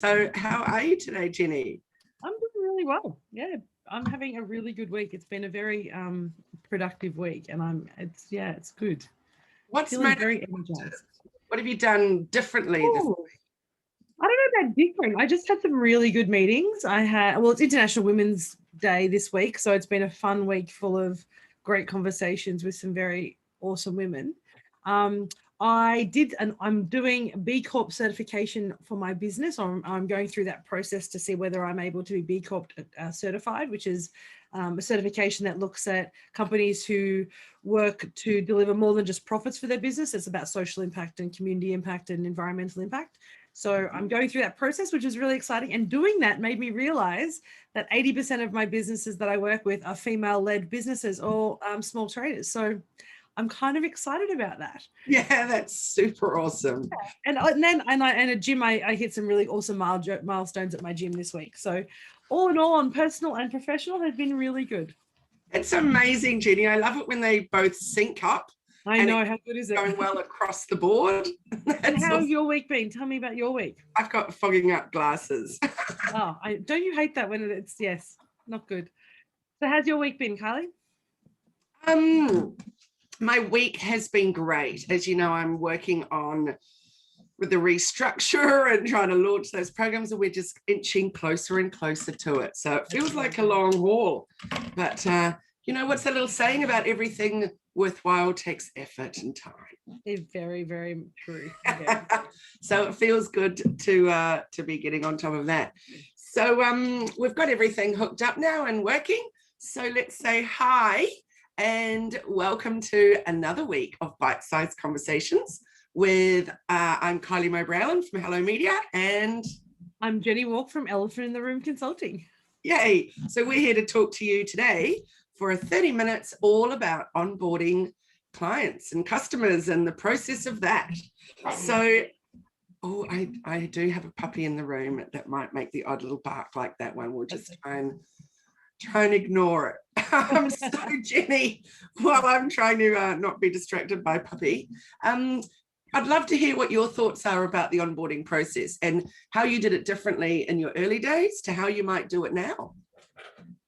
So how are you today, Jenny? I'm doing really well. Yeah, I'm having a really good week. It's been a very productive week, and it's good. What's Feeling made it very positive? energized. What have you done differently this Oh, I don't know about different. I just had some really good meetings. It's International Women's Day this week, so it's been a fun week full of great conversations with some very awesome women. Um, and I'm doing B Corp certification for my business. I'm going through that process to see whether I'm able to be B Corp certified, which is a certification that looks at companies who work to deliver more than just profits for their business. It's about social impact and community impact and environmental impact. So I'm going through that process, which is really exciting. And doing that made me realize that 80% of my businesses that I work with are female-led businesses or small traders. So I'm kind of excited about that. Yeah, that's super awesome. And a gym, I hit some really awesome milestones at my gym this week. So all in all, on personal and professional, has been really good. It's amazing, Jenny. I love it when they both sync up I and know, it's how good is it? going well across the board. And That's how's awesome. your week been? Tell me about your week. I've got fogging up glasses. Oh, don't you hate that when it's, yes, not good. So how's your week been, Kylie? Um, my week has been great. As you know, I'm working on with the restructure and trying to launch those programs, and we're just inching closer and closer to it. So it feels like a long haul. But you know, what's that little saying about everything worthwhile takes effort and time? It's very, very true. So it feels good to be getting on top of that. So we've got everything hooked up now and working. So let's say hi and welcome to another week of Bite-Sized Conversations with I'm Kylie Mowbray from Hello Media, and I'm Jenny Walk from Elephant in the Room Consulting. Yay! So we're here to talk to you today for 30 minutes all about onboarding clients and customers and the process of that. So, I do have a puppy in the room that might make the odd little bark like that one. We'll just try and ignore it. So Jenny, while I'm trying to not be distracted by puppy, I'd love to hear what your thoughts are about the onboarding process and how you did it differently in your early days to how you might do it now.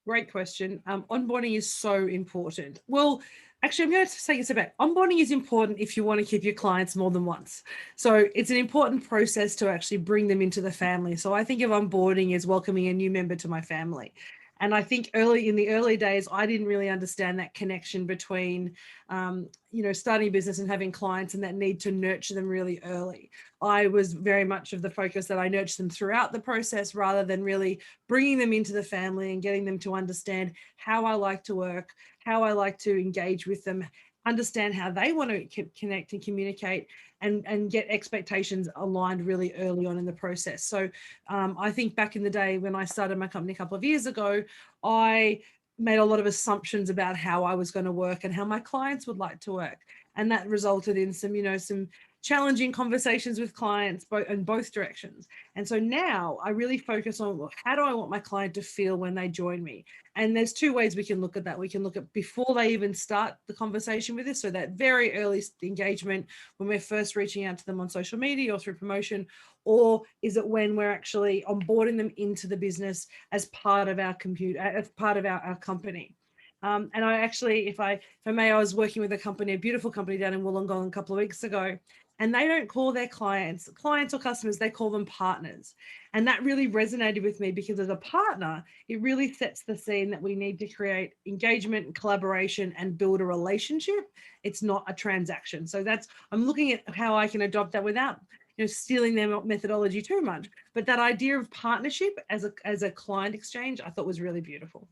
Great question. Onboarding is so important. Well, actually, I'm going to say this about onboarding is important if you want to keep your clients more than once. So it's an important process to actually bring them into the family. So I think of onboarding as welcoming a new member to my family. And I think in the early days, I didn't really understand that connection between, starting a business and having clients and that need to nurture them really early. I was very much of the focus that I nurture them throughout the process rather than really bringing them into the family and getting them to understand how I like to work, how I like to engage with them, understand how they want to connect and communicate and get expectations aligned really early on in the process. So I think back in the day when I started my company a couple of years ago, I made a lot of assumptions about how I was going to work and how my clients would like to work. And that resulted in some challenging conversations with clients in both directions. And so now I really focus on how do I want my client to feel when they join me? And there's two ways we can look at that. We can look at before they even start the conversation with us. So that very early engagement when we're first reaching out to them on social media or through promotion, or is it when we're actually onboarding them into the business as part of our our company? And I actually, if I may, I was working with a beautiful company down in Wollongong a couple of weeks ago, and they don't call their clients or customers, they call them partners. And that really resonated with me because as a partner, it really sets the scene that we need to create engagement and collaboration and build a relationship. It's not a transaction. So I'm looking at how I can adopt that without stealing their methodology too much. But that idea of partnership as a client exchange, I thought was really beautiful.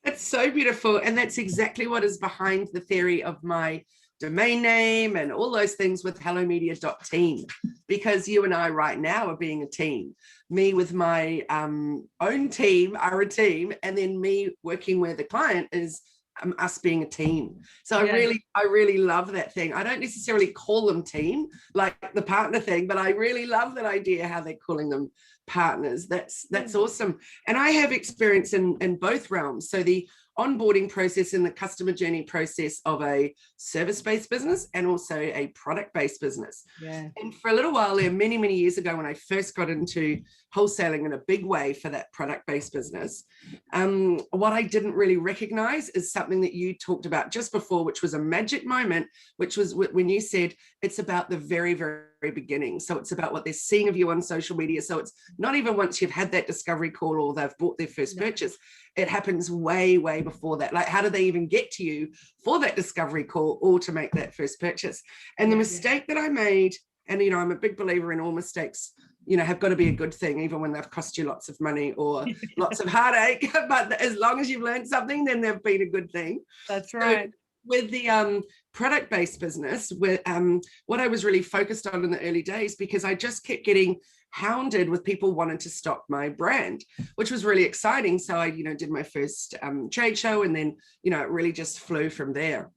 It's so beautiful. And that's exactly what is behind the theory of my domain name and all those things with hellomedia.team, because you and I right now are being a team. Me with my own team are a team, and then me working with a client is us being a team. So yeah. I really love that thing. I don't necessarily call them team like the partner thing, but I really love that idea how they're calling them partners. That's awesome. And I have experience in both realms. So the onboarding process and the customer journey process of a service-based business and also a product-based business. Yeah. And for a little while there, many, many years ago, when I first got into wholesaling in a big way for that product-based business, what I didn't really recognize is something that you talked about just before, which was a magic moment, which was when you said it's about the very, very beginning. So it's about what they're seeing of you on social media. So it's not even once you've had that discovery call or they've bought their first purchase. It happens way, way before that. Like, how do they even get to you for that discovery call or to make that first purchase? And the mistake that I made, and, you know, I'm a big believer in all mistakes, you know, have got to be a good thing, even when they've cost you lots of money or lots of heartache. But as long as you've learned something, then they've been a good thing. That's right. So with the product-based business, with what I was really focused on in the early days, because I just kept getting hounded with people wanting to stock my brand, which was really exciting. So I, you know, did my first trade show, and then, you know, it really just flew from there.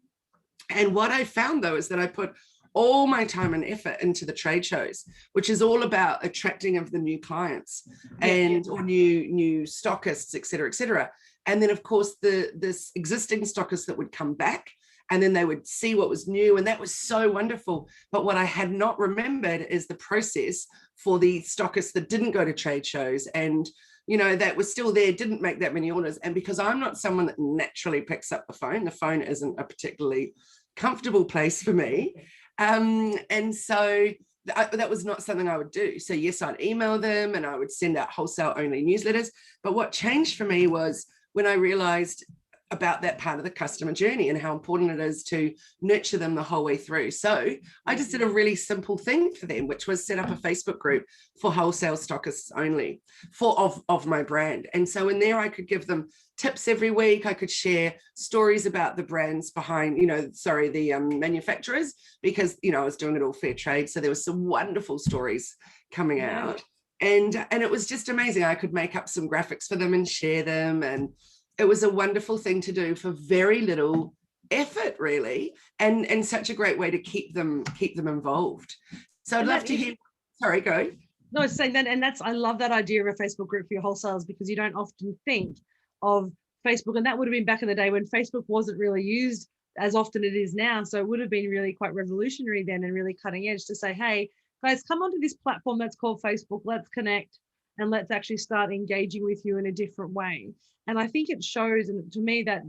And what I found, though, is that I put all my time and effort into the trade shows, which is all about attracting of the new clients and or new stockists, et cetera, et cetera. And then, of course, this existing stockists that would come back, and then they would see what was new. And that was so wonderful. But what I had not remembered is the process for the stockists that didn't go to trade shows and, you know, that was still there, didn't make that many orders. And because I'm not someone that naturally picks up the phone isn't a particularly comfortable place for me. And so that was not something I would do. So yes, I'd email them and I would send out wholesale only newsletters. But what changed for me was when I realized about that part of the customer journey and how important it is to nurture them the whole way through. So I just did a really simple thing for them, which was set up a Facebook group for wholesale stockists only of my brand. And so in there, I could give them tips every week. I could share stories about the brands behind, the manufacturers, because, I was doing it all fair trade. So there was some wonderful stories coming out. And it was just amazing. I could make up some graphics for them and share them. And it was a wonderful thing to do for very little effort, really, and such a great way to keep them involved. So I'd love to hear. Sorry, go. No, it's saying that, and I love that idea of a Facebook group for your wholesalers, because you don't often think of Facebook, and that would have been back in the day when Facebook wasn't really used as often it is now. So it would have been really quite revolutionary then and really cutting edge to say, hey, guys, come onto this platform that's called Facebook. Let's connect and let's actually start engaging with you in a different way. And I think it shows, and to me, that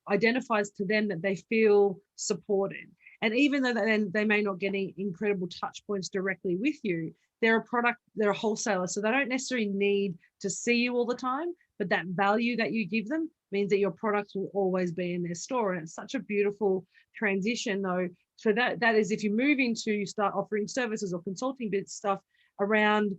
identifies to them that they feel supported. And even though they may not get any incredible touch points directly with you, they're a wholesaler. So they don't necessarily need to see you all the time, but that value that you give them means that your products will always be in their store. And it's such a beautiful transition, though. So that is, if you move into start offering services or consulting bit stuff around,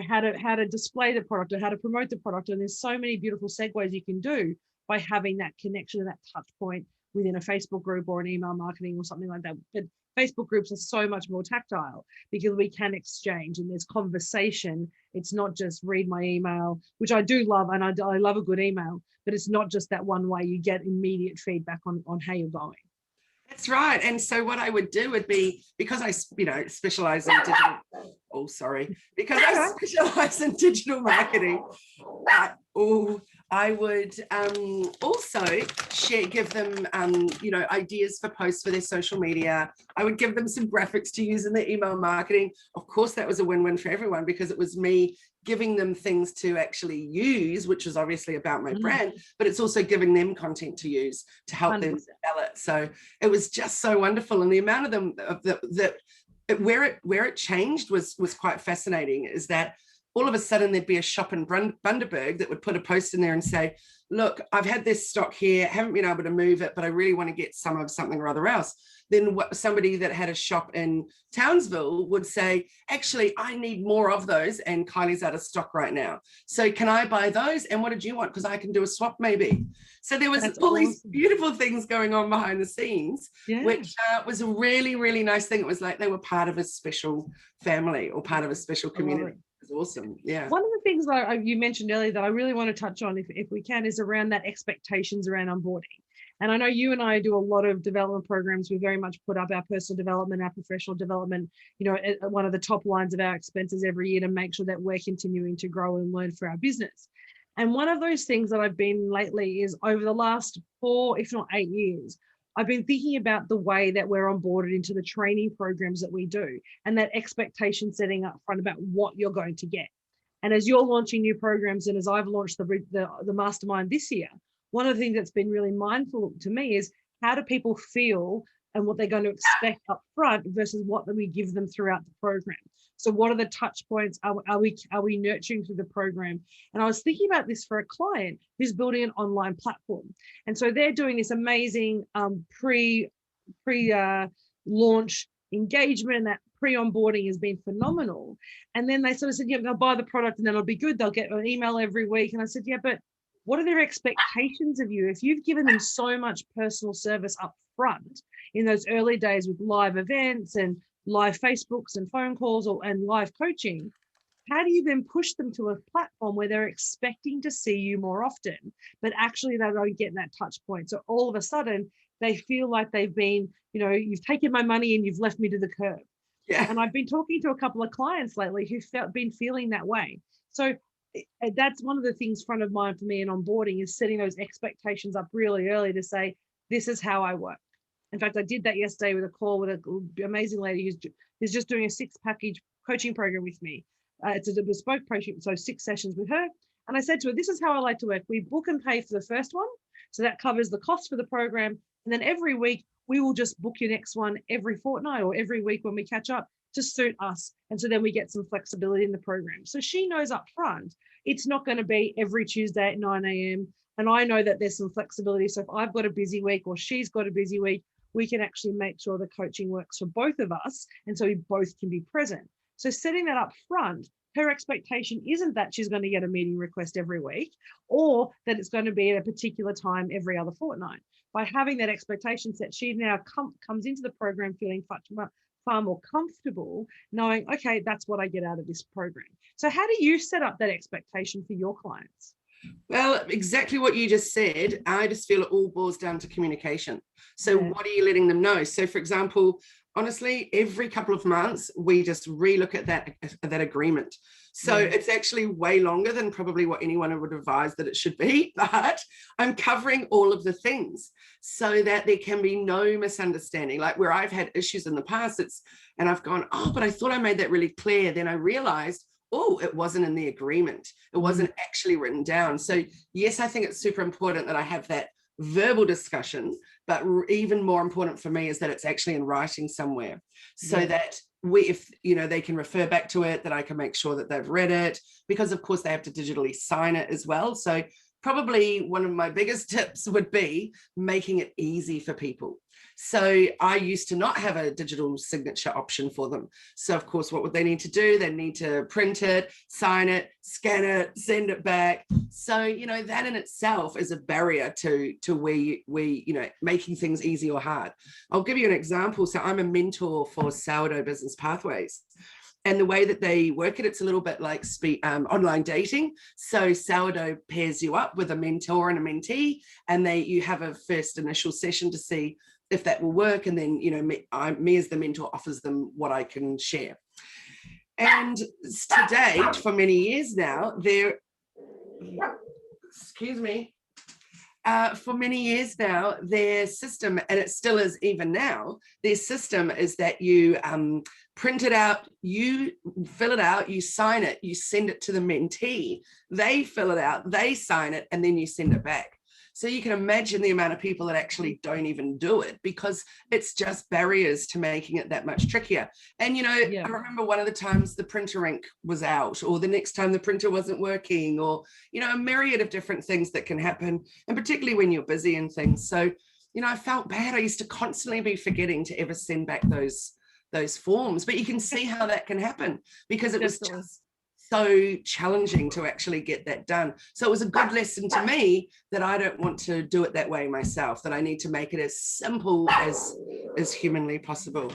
how to display the product or how to promote the product. And there's so many beautiful segues you can do by having that connection and that touch point within a Facebook group or an email marketing or something like that. But Facebook groups are so much more tactile because we can exchange and there's conversation. It's not just read my email, which I do love, and I love a good email, but it's not just that one way. You get immediate feedback on how you're going. That's right. And so what I would do would be, because I, specialize in digital marketing, I would also give them, ideas for posts for their social media. I would give them some graphics to use in their email marketing. Of course, that was a win-win for everyone because it was me giving them things to actually use, which is obviously about my brand, but it's also giving them content to use to help 100%. Them sell it. So it was just so wonderful. And the amount of them where it changed was quite fascinating, is that all of a sudden there'd be a shop in Bundaberg that would put a post in there and say, look, I've had this stock here, haven't been able to move it, but I really want to get some of something or other else. Then somebody that had a shop in Townsville would say, actually, I need more of those and Kylie's out of stock right now. So can I buy those? And what did you want? Because I can do a swap maybe. So there was these beautiful things going on behind the scenes, which was a really, really nice thing. It was like they were part of a special family or part of a special community. It was awesome. Yeah. One of the things that you mentioned earlier that I really want to touch on, if we can, is around that expectations around onboarding. And I know you and I do a lot of development programs. We very much put up our personal development, our professional development, at one of the top lines of our expenses every year to make sure that we're continuing to grow and learn for our business. And one of those things that I've been lately is over the last 4, if not 8 years, I've been thinking about the way that we're onboarded into the training programs that we do and that expectation setting up front about what you're going to get. And as you're launching new programs and as I've launched the mastermind this year, one of the things that's been really mindful to me is how do people feel and what they're going to expect up front versus what we give them throughout the program. So what are the touch points? Are we nurturing through the program? And I was thinking about this for a client who's building an online platform. And so they're doing this amazing launch engagement, and that pre-onboarding has been phenomenal. And then they sort of said, yeah, they'll buy the product and then it'll be good. They'll get an email every week. And I said, yeah, but what are their expectations of you? If you've given them so much personal service up front in those early days with live events and live Facebooks and phone calls and live coaching, how do you then push them to a platform where they're expecting to see you more often, but actually they don't get that touch point? So all of a sudden they feel like they've been, you've taken my money and you've left me to the curb. Yeah. And I've been talking to a couple of clients lately who've been feeling that way. So that's one of the things front of mind for me in onboarding is setting those expectations up really early to say, this is how I work. In fact, I did that yesterday with a call with an amazing lady who's just doing a 6-package coaching program with me. It's a bespoke program, so 6 sessions with her. And I said to her, this is how I like to work. We book and pay for the first one. So that covers the cost for the program. And then every week, we will just book your next one every fortnight or every week when we catch up to suit us. And so then we get some flexibility in the program. So she knows up front, it's not going to be every Tuesday at 9 a.m. And I know that there's some flexibility. So if I've got a busy week or she's got a busy week, we can actually make sure the coaching works for both of us. And so we both can be present. So setting that up front, her expectation isn't that she's going to get a meeting request every week or that it's going to be at a particular time every other fortnight. By having that expectation set, she now comes into the program feeling far more comfortable, knowing, okay, that's what I get out of this program. So how do you set up that expectation for your clients? Well, exactly what you just said. I just feel it all boils down to communication. So what are you letting them know? So for example, honestly, every couple of months, we just relook at that agreement. So it's actually way longer than probably what anyone would advise that it should be, but I'm covering all of the things so that there can be no misunderstanding. Like where I've had issues in the past, and I've gone, oh, but I thought I made that really clear. Then I realized, oh, it wasn't in the agreement. It wasn't actually written down. So yes, I think it's super important that I have that verbal discussion, but even more important for me is that it's actually in writing somewhere so that if they can refer back to it, that I can make sure that they've read it, because of course they have to digitally sign it as well. So probably one of my biggest tips would be making it easy for people. So I used to not have a digital signature option for them. So of course, what would they need to do? They need to print it, sign it, scan it, send it back. So, that in itself is a barrier to we making things easy or hard. I'll give you an example. So I'm a mentor for Sourdough Business Pathways. And the way that they work it's a little bit like online dating. So Sourdough pairs you up with a mentor and a mentee, and you have a first initial session to see if that will work. And then, me as the mentor offers them what I can share. And to date, for many years now, for many years now, their system, and it still is even now, their system is that you print it out, you fill it out, you sign it, you send it to the mentee, they fill it out, they sign it, and then you send it back. So you can imagine the amount of people that actually don't even do it because it's just barriers to making it that much trickier. And, I remember one of the times the printer ink was out, or the next time the printer wasn't working, or, a myriad of different things that can happen. And particularly when you're busy and things. So, I felt bad. I used to constantly be forgetting to ever send back those forms, but you can see how that can happen because it was just so challenging to actually get that done. So it was a good lesson to me that I don't want to do it that way myself, that I need to make it as simple as humanly possible.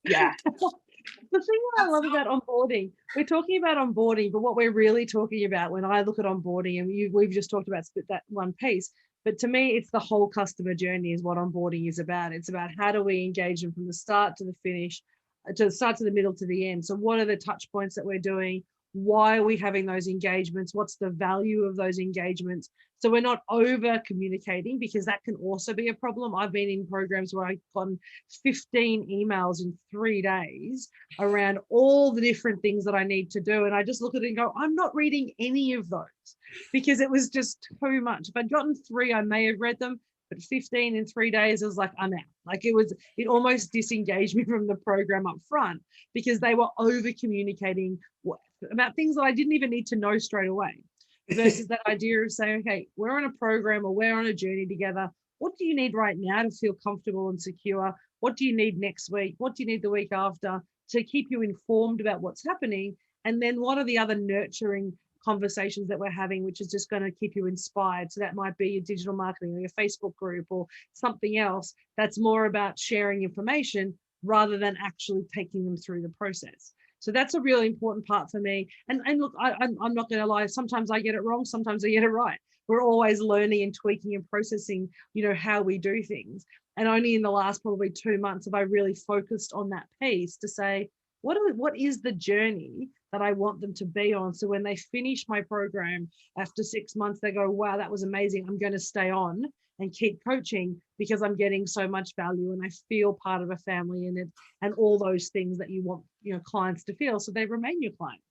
Yeah. The thing that I love about onboarding, we're talking about onboarding, but what we're really talking about when I look at onboarding, and we've just talked about that one piece, But to me, it's the whole customer journey is what onboarding is about. It's about how do we engage them from the start to the finish, to the start to the middle to the end. So what are the touch points that we're doing? Why are we having those engagements? What's the value of those engagements? So we're not over communicating, because that can also be a problem. I've been in programs where I've gotten 15 emails in 3 days around all the different things that I need to do. And I just look at it and go, I'm not reading any of those, because it was just too much. If I'd gotten 3, I may have read them, but 15 in 3 days, I was like, I'm out. Like it almost disengaged me from the program up front, because they were over communicating about things that I didn't even need to know straight away. Versus that idea of saying, okay, we're on a program or we're on a journey together. What do you need right now to feel comfortable and secure? What do you need next week? What do you need the week after to keep you informed about what's happening? And then what are the other nurturing conversations that we're having, which is just going to keep you inspired? So that might be your digital marketing or your Facebook group or something else that's more about sharing information rather than actually taking them through the process. So that's a really important part for me. And look, I'm not going to lie. Sometimes I get it wrong. Sometimes I get it right. We're always learning and tweaking and processing, how we do things. And only in the last probably 2 months have I really focused on that piece to say, what is the journey that I want them to be on? So when they finish my program after 6 months, they go, wow, that was amazing. I'm going to stay on and keep coaching because I'm getting so much value and I feel part of a family in it, and all those things that you want clients to feel, so they remain your clients.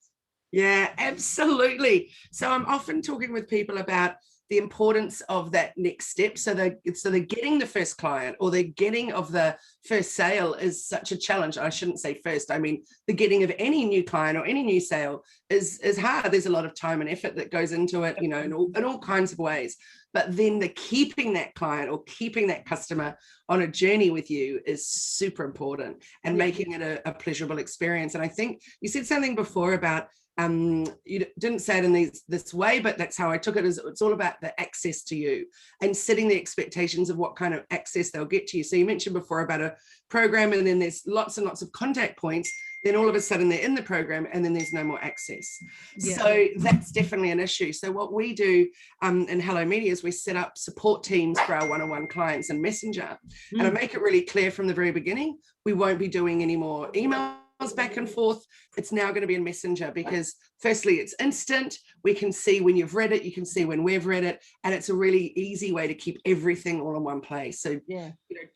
Yeah, absolutely. So I'm often talking with people about the importance of that next step. So they're getting the first client, or they're getting of the first sale is such a challenge. I shouldn't say first. I mean, the getting of any new client or any new sale is hard. There's a lot of time and effort that goes into it, in all kinds of ways. But then the keeping that client or keeping that customer on a journey with you is super important, and making it a pleasurable experience. And I think you said something before about, you didn't say it in this way, but that's how I took it, is it's all about the access to you and setting the expectations of what kind of access they'll get to you. So you mentioned before about a program, and then there's lots and lots of contact points. Then all of a sudden they're in the program and then there's no more access. Yeah. So that's definitely an issue. So what we do in Hello Media is we set up support teams for our one-on-one clients in Messenger. And I make it really clear from the very beginning, we won't be doing any more emails back and forth. It's now going to be in Messenger, because firstly, it's instant. We can see when you've read it, you can see when we've read it, and it's a really easy way to keep everything all in one place. So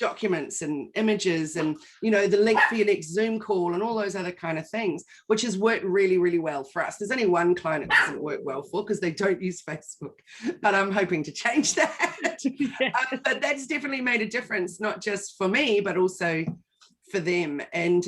documents and images and the link for your next Zoom call and all those other kind of things, which has worked really, really well for us. There's only one client it doesn't work well for, because they don't use Facebook, but I'm hoping to change that. But that's definitely made a difference, not just for me, but also for them. And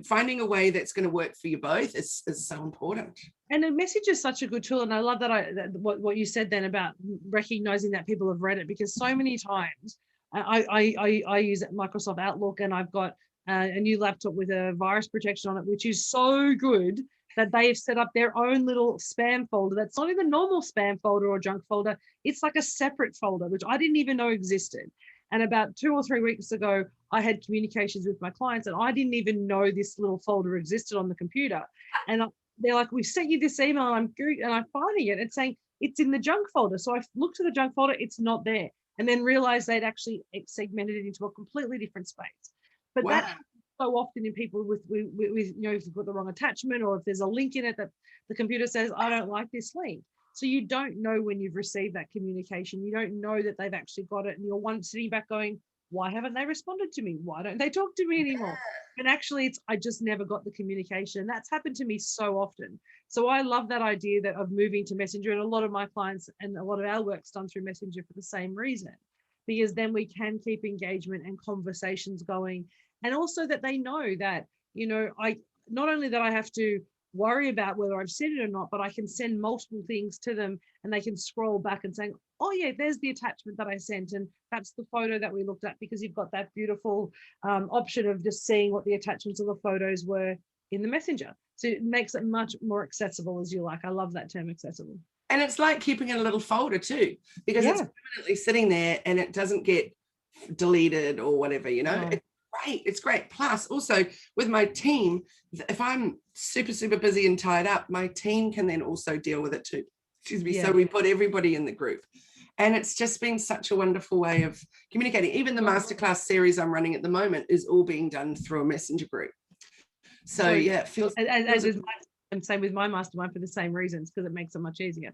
finding a way that's going to work for you both is so important. And a message is such a good tool. And I love that what you said then about recognizing that people have read it, because so many times I use Microsoft Outlook, and I've got a new laptop with a virus protection on it, which is so good that they've set up their own little spam folder that's not even normal spam folder or junk folder. It's like a separate folder, which I didn't even know existed. And about 2 or 3 weeks ago, I had communications with my clients, and I didn't even know this little folder existed on the computer. And they're like, we sent you this email, and I'm finding it. It's saying it's in the junk folder. So I looked at the junk folder, it's not there. And then realized they'd actually segmented it into a completely different space. But that happens so often in people with if you've got the wrong attachment, or if there's a link in it that the computer says, I don't like this link. So you don't know when you've received that communication. You don't know that they've actually got it. And you're one sitting back going, why haven't they responded to me? Why don't they talk to me anymore? And actually, I just never got the communication. And that's happened to me so often. So I love that idea of moving to Messenger. And a lot of my clients and a lot of our work's done through Messenger for the same reason, because then we can keep engagement and conversations going. And also that they know that, I not only that I have to worry about whether I've said it or not, but I can send multiple things to them, and they can scroll back and say, oh yeah, there's the attachment that I sent, and that's the photo that we looked at, because you've got that beautiful option of just seeing what the attachments of the photos were in the Messenger. So it makes it much more accessible, as you like. I love that term, accessible. And it's like keeping in a little folder too, because it's permanently sitting there and it doesn't get deleted or whatever, It's great. Plus, also with my team, if I'm super, super busy and tied up, my team can then also deal with it too. Excuse me. So we put everybody in the group. And it's just been such a wonderful way of communicating. Even the masterclass series I'm running at the moment is all being done through a messenger group. So yeah, it feels, and same with my mastermind for the same reasons, because it makes it much easier.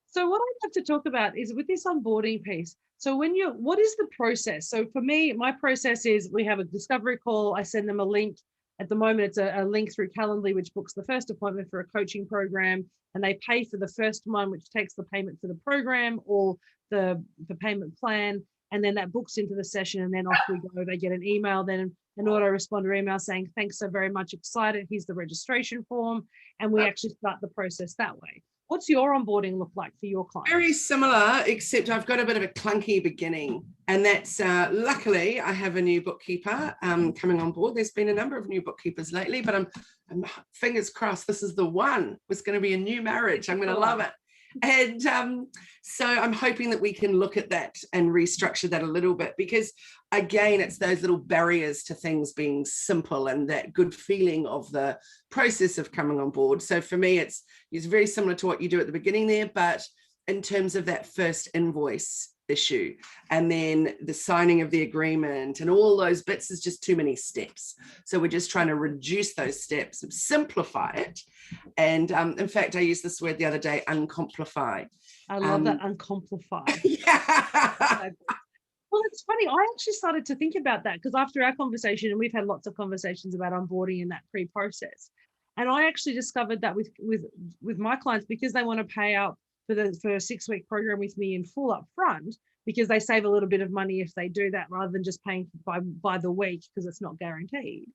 So what I'd like to talk about is with this onboarding piece. So what is the process? So for me, my process is we have a discovery call. I send them a link. At the moment, it's a link through Calendly, which books the first appointment for a coaching program, and they pay for the first one, which takes the payment for the program or the payment plan. And then that books into the session, and then off we go. They get an email, then an autoresponder email saying, thanks so very much, excited. Here's the registration form. And we actually start the process that way. What's your onboarding look like for your clients? Very similar, except I've got a bit of a clunky beginning. And that's luckily I have a new bookkeeper coming on board. There's been a number of new bookkeepers lately, but I'm fingers crossed this is the one. It's going to be a new marriage. I'm going to love it. And so I'm hoping that we can look at that and restructure that a little bit, because again, it's those little barriers to things being simple and that good feeling of the process of coming on board. So for me, it's very similar to what you do at the beginning there, but in terms of that first invoice issue and then the signing of the agreement and all those bits is just too many steps. So we're just trying to reduce those steps, simplify it. And in fact, I used this word the other day, uncomplify. I love that, uncomplify. Yeah. Well, it's funny. I actually started to think about that because after our conversation, and we've had lots of conversations about onboarding in that pre-process, and I actually discovered that with my clients, because they want to pay out for a 6-week program with me in full up front, because they save a little bit of money if they do that rather than just paying by the week because it's not guaranteed.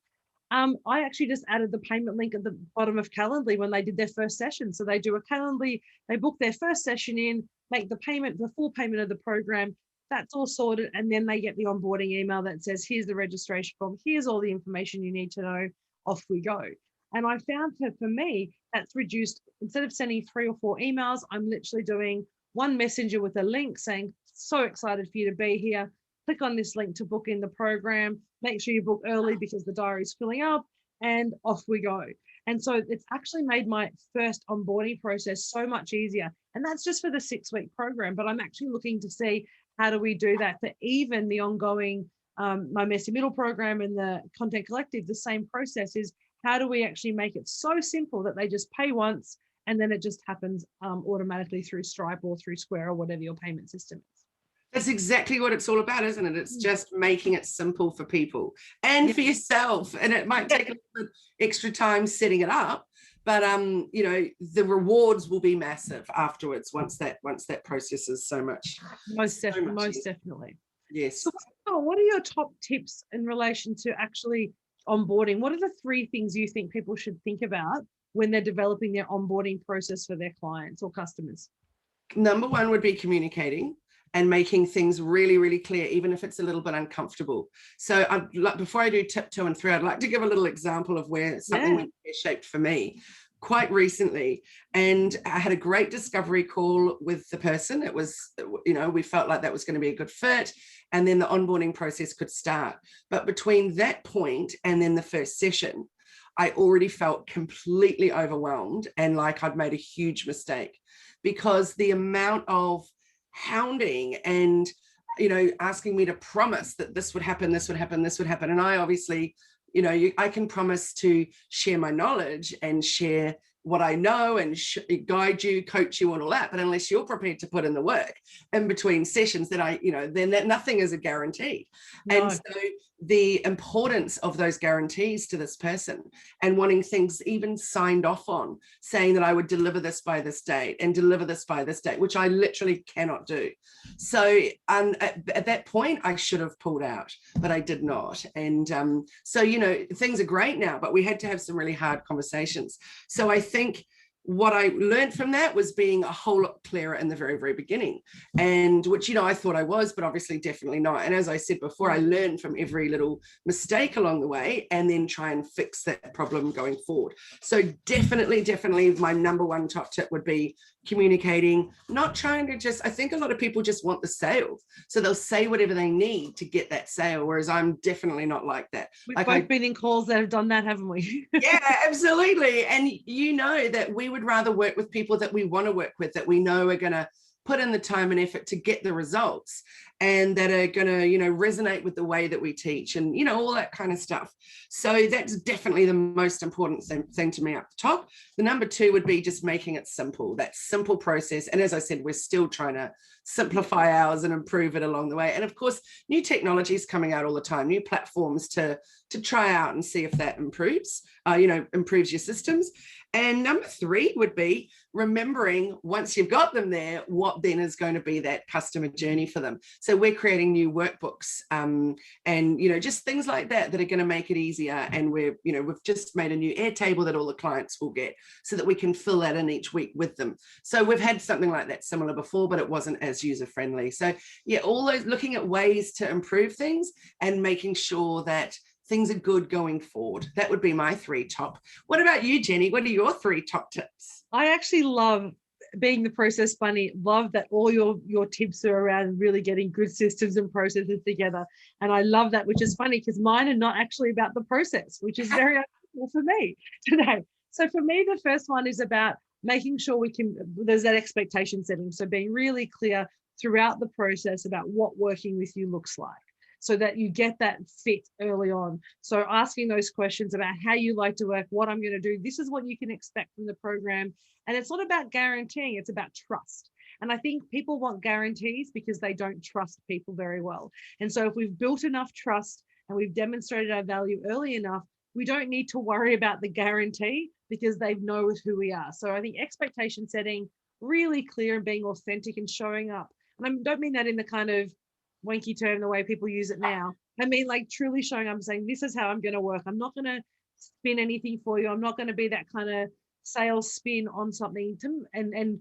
I actually just added the payment link at the bottom of Calendly when they did their first session. So they do a Calendly, they book their first session in, make the payment, the full payment of the program. That's all sorted. And then they get the onboarding email that says, here's the registration form. Here's all the information you need to know. Off we go. And I found that for me, that's reduced. Instead of sending 3 or 4 emails, I'm literally doing one messenger with a link saying, so excited for you to be here. Click on this link to book in the program. Make sure you book early because the diary is filling up, and off we go. And so it's actually made my first onboarding process so much easier. And that's just for the 6-week program, but I'm actually looking to see how do we do that for even the ongoing, my Messy Middle program and the Content Collective. The same process is, how do we actually make it so simple that they just pay once and then it just happens automatically through Stripe or through Square or whatever your payment system is. That's exactly what it's all about, isn't it? It's just making it simple for people and for yourself. And it might take a little bit extra time setting it up, but you know, the rewards will be massive afterwards once that process is so much. Most definitely. Yes. So what are your top tips in relation to actually onboarding? What are the 3 things you think people should think about when they're developing their onboarding process for their clients or customers? Number 1 would be communicating and making things really, really clear, even if it's a little bit uncomfortable. So before I do tip 2 and 3, I'd like to give a little example of where something went pear-shaped for me quite recently. And I had a great discovery call with the person. It was, you know, we felt like that was going to be a good fit. And then the onboarding process could start. But between that point and then the first session, I already felt completely overwhelmed and like I'd made a huge mistake, because the amount of hounding and, you know, asking me to promise that this would happen, this would happen, this would happen. And I obviously, you know, I can promise to share my knowledge and share what I know and guide you, coach you, and all that. But unless you're prepared to put in the work in between sessions, then nothing is a guarantee. No. And so the importance of those guarantees to this person and wanting things even signed off on, saying that I would deliver this by this date and deliver this by this date, which I literally cannot do. So at that point, I should have pulled out, but I did not. And so, you know, things are great now, but we had to have some really hard conversations. So I think what I learned from that was being a whole lot clearer in the very, very beginning, and which, you know, I thought I was, but obviously definitely not. And as I said before, I learned from every little mistake along the way and then try and fix that problem going forward. So definitely my number 1 top tip would be communicating, not trying to I think a lot of people just want the sale. So they'll say whatever they need to get that sale, whereas I'm definitely not like that. We've both been in calls that have done that, haven't we? Yeah, absolutely. And you know that we would rather work with people that we want to work with, that we know are going to put in the time and effort to get the results, and that are going to, resonate with the way that we teach, and, all that kind of stuff. So that's definitely the most important thing to me up the top. The number two would be just making it simple, that simple process. And as I said, we're still trying to simplify ours and improve it along the way. And of course, new technology is coming out all the time, new platforms to try out and see if that improves your systems. And number three would be remembering, once you've got them there, what then is going to be that customer journey for them. So we're creating new workbooks, and just things like that are going to make it easier. And we've just made a new Airtable that all the clients will get, so that we can fill that in each week with them. So we've had something like that similar before, but it wasn't as user friendly. So yeah, all those, looking at ways to improve things and making sure that things are good going forward. That would be my three top. What about you, Jenny? What are your three top tips? I actually love being the process bunny. Love that all your tips are around really getting good systems and processes together. And I love that, which is funny because mine are not actually about the process, which is very unusual for me today. So for me, the first one is about making sure there's that expectation setting. So being really clear throughout the process about what working with you looks like, so that you get that fit early on. So asking those questions about how you like to work, what I'm going to do, this is what you can expect from the program. And it's not about guaranteeing, it's about trust. And I think people want guarantees because they don't trust people very well. And so if we've built enough trust and we've demonstrated our value early enough, we don't need to worry about the guarantee because they know who we are. So I think expectation setting, really clear and being authentic and showing up. And I don't mean that in the kind of wanky term the way people use it now. I mean, like truly showing up and saying, this is how I'm going to work. I'm not going to spin anything for you. I'm not going to be that kind of sales spin on something and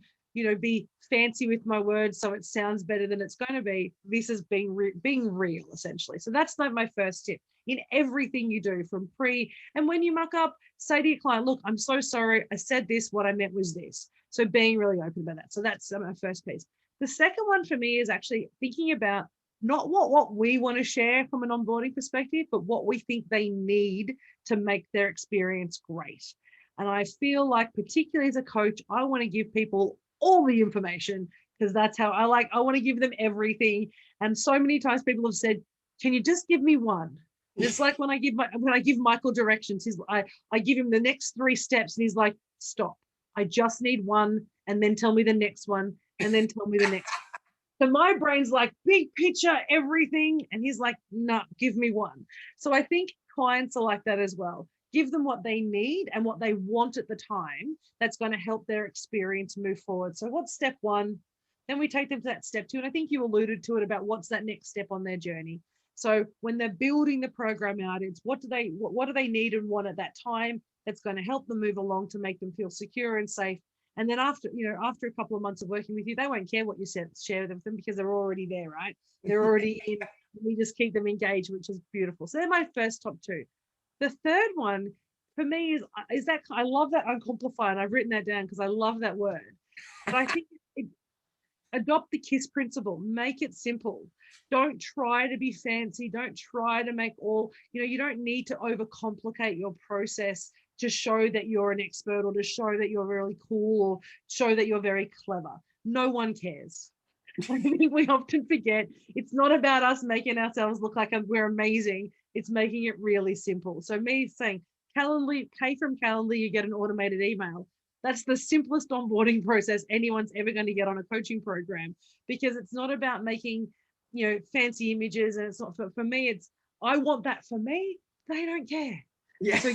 be fancy with my words so it sounds better than it's going to be. This is being real, essentially. So that's like my first tip in everything you do, from and when you muck up, say to your client, look, I'm so sorry. I said this, what I meant was this. So being really open about that. So that's my first piece. The second one for me is actually thinking about not what we want to share from an onboarding perspective, but what we think they need to make their experience great. And I feel like, particularly as a coach, I want to give people all the information because that's how I want to give them everything. And so many times people have said, can you just give me one? And it's like when I give Michael directions, I give him the next 3 steps and he's like, stop. I just need one, and then tell me the next one, and then tell me the next. So my brain's like, big picture, everything. And he's like, no, give me one. So I think clients are like that as well. Give them what they need and what they want at the time. That's going to help their experience move forward. So what's step one? Then we take them to that step two. And I think you alluded to it about what's that next step on their journey. So when they're building the program out, it's what do they need and want at that time that's going to help them move along to make them feel secure and safe. And then after a couple of months of working with you, they won't care what you share with them because they're already there, right? They're already in. We just keep them engaged, which is beautiful. So they're my first top two. The third one for me is that I love that uncomplify, and I've written that down because I love that word. But I think adopt the KISS principle. Make it simple. Don't try to be fancy. Don't try to make you don't need to overcomplicate your process to show that you're an expert or to show that you're really cool or show that you're very clever. No one cares. I think we often forget it's not about us making ourselves look like we're amazing. It's making it really simple. So me saying Calendly, pay from Calendly, you get an automated email. That's the simplest onboarding process anyone's ever going to get on a coaching program, because it's not about making, fancy images. And it's not for me, I want that for me. They don't care. Yeah. So,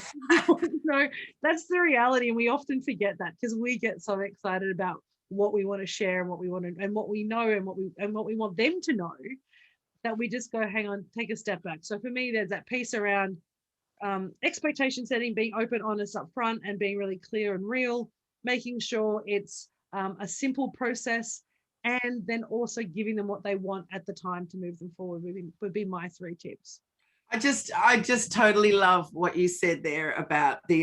that's the reality. And we often forget that because we get so excited about what we want to share and what we want to, and what we know and what we want them to know, that we just go, hang on, take a step back. So for me, there's that piece around expectation setting, being open, honest up front, and being really clear and real, making sure it's a simple process, and then also giving them what they want at the time to move them forward would be my 3 tips. I just totally love what you said there about the,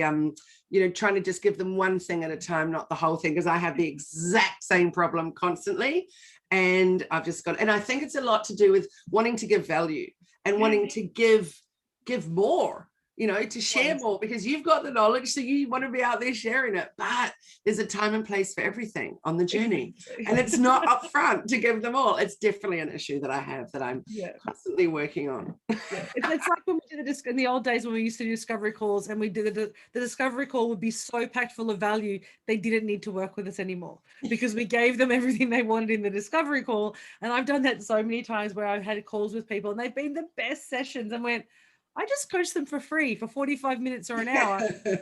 trying to just give them one thing at a time, not the whole thing, because I have the exact same problem constantly. And and I think it's a lot to do with wanting to give value and wanting to give more, to share more, because you've got the knowledge, so you want to be out there sharing it. But there's a time and place for everything on the journey. And it's not upfront to give them all. It's definitely an issue that I have that I'm constantly working on. It's like when we did in the old days when we used to do discovery calls, and we did the discovery call would be so packed full of value, they didn't need to work with us anymore because we gave them everything they wanted in the discovery call. And I've done that so many times where I've had calls with people and they've been the best sessions, and went, I just coached them for free for 45 minutes or an hour,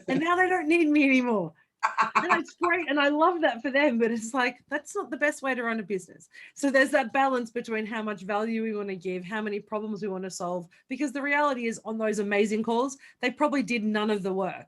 and now they don't need me anymore. And it's great, and I love that for them, but it's like, that's not the best way to run a business. So there's that balance between how much value we want to give, how many problems we want to solve, because the reality is, on those amazing calls, they probably did none of the work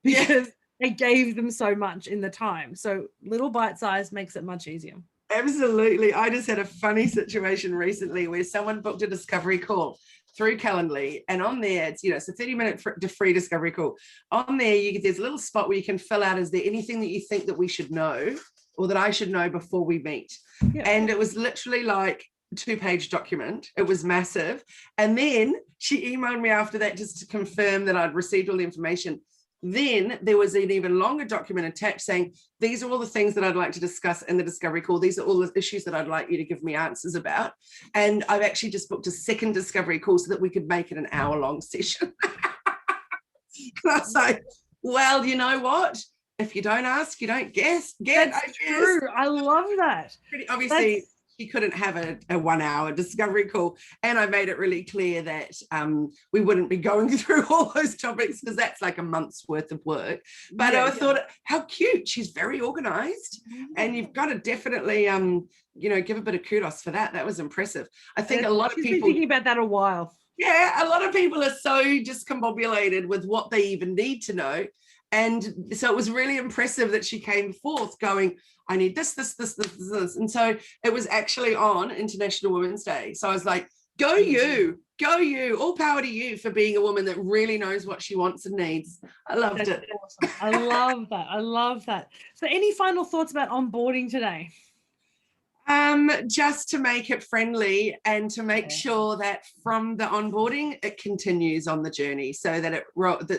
because they gave them so much in the time. So little bite size makes it much easier. Absolutely. I just had a funny situation recently where someone booked a discovery call through Calendly, and on there it's it's a 30-minute free discovery call. On there there's a little spot where you can fill out, is there anything that you think that we should know or that I should know before we meet? And it was literally like a 2-page document. It was massive. And then she emailed me after that just to confirm that I'd received all the information. Then there was an even longer document attached saying, these are all the things that I'd like to discuss in the discovery call. These are all the issues that I'd like you to give me answers about. And I've actually just booked a second discovery call so that we could make it an hour-long session. And I was like, well, you know what? If you don't ask, you don't get. That's true. I love that. Obviously, she couldn't have a 1-hour discovery call. And I made it really clear that we wouldn't be going through all those topics, because that's like a month's worth of work. But I thought, how cute. She's very organized. And you've got to definitely, give a bit of kudos for that. That was impressive. I think a lot of people... She's been thinking about that a while. Yeah, a lot of people are so discombobulated with what they even need to know. And so it was really impressive that she came forth going, I need this. And so it was actually on International Women's Day. So I was like, go you, all power to you for being a woman that really knows what she wants and needs. I loved it. Awesome. I love that. So any final thoughts about onboarding today? Just to make it friendly and to make sure that from the onboarding, it continues on the journey, so that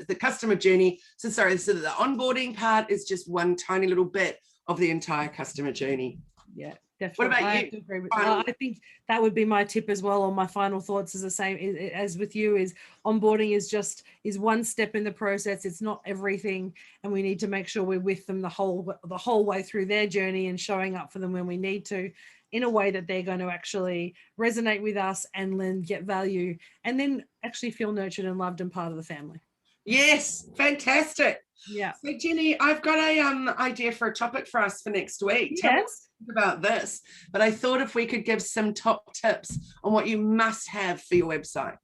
the customer journey. So the onboarding part is just one tiny little bit of the entire customer journey. Yeah, definitely. What about I you? agree with I think that would be my tip as well. On my final thoughts is the same as with you, is onboarding is one step in the process. It's not everything, and we need to make sure we're with them the whole way through their journey, and showing up for them when we need to, in a way that they're going to actually resonate with us and then get value, and then actually feel nurtured and loved and part of the family. Yes, fantastic. Yeah. So Jenny, I've got a idea for a topic for us for next week. Tell us about this, but I thought if we could give some top tips on what you must have for your website.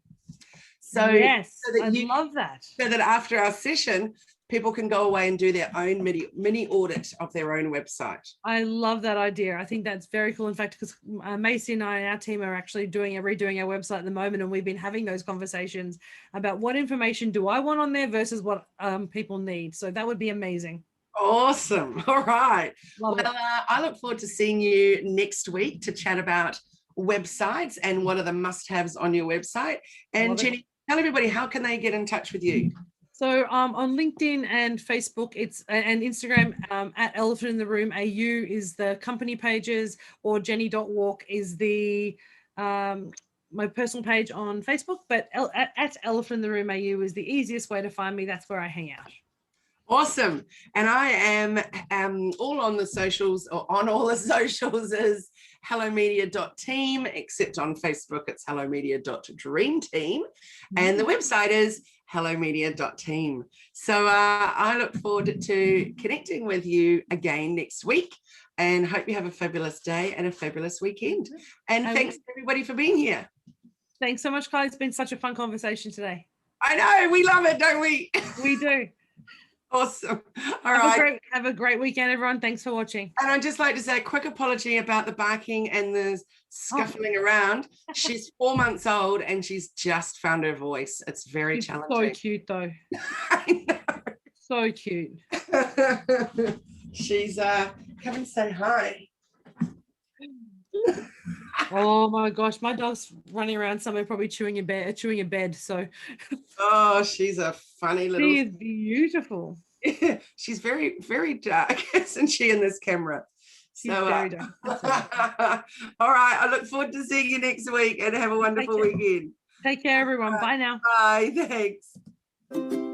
So yes, I love that. So that after our session, people can go away and do their own mini audit of their own website. I love that idea. I think that's very cool. In fact, because Macy and I and our team are actually redoing our website at the moment, and we've been having those conversations about what information do I want on there versus what people need. So that would be amazing. Awesome. All right. Love it. I look forward to seeing you next week to chat about websites and what are the must-haves on your website. And Jenny, tell everybody, how can they get in touch with you? So on LinkedIn and Facebook, and Instagram, at Elephant in the Room AU is the company pages, or Jenny.walk is the my personal page on Facebook, but at Elephant in the Room AU is the easiest way to find me. That's where I hang out. Awesome. And I am all on the socials, or on all the socials is hellomedia.team, except on Facebook it's hellomedia.dreamteam, and the website is hellomedia.team. So I look forward to connecting with you again next week, and hope you have a fabulous day and a fabulous weekend. And thanks everybody for being here. Thanks so much, guys. It's been such a fun conversation today. I know, we love it, don't we? We do. Awesome. All right. Have a great weekend, everyone. Thanks for watching. And I'd just like to say a quick apology about the barking and the scuffling around. She's 4 months old and she's just found her voice. It's very challenging. So cute, though. I know. So cute. She's come and say hi. Oh my gosh, my dog's running around somewhere, probably chewing a bed. So Oh, she's a funny little. she is beautiful. She's very, very dark, isn't she, in this camera? She's So, very dark. That's right. all right. I look forward to seeing you next week and have a wonderful weekend. Take care, everyone. Bye now. Bye. Thanks.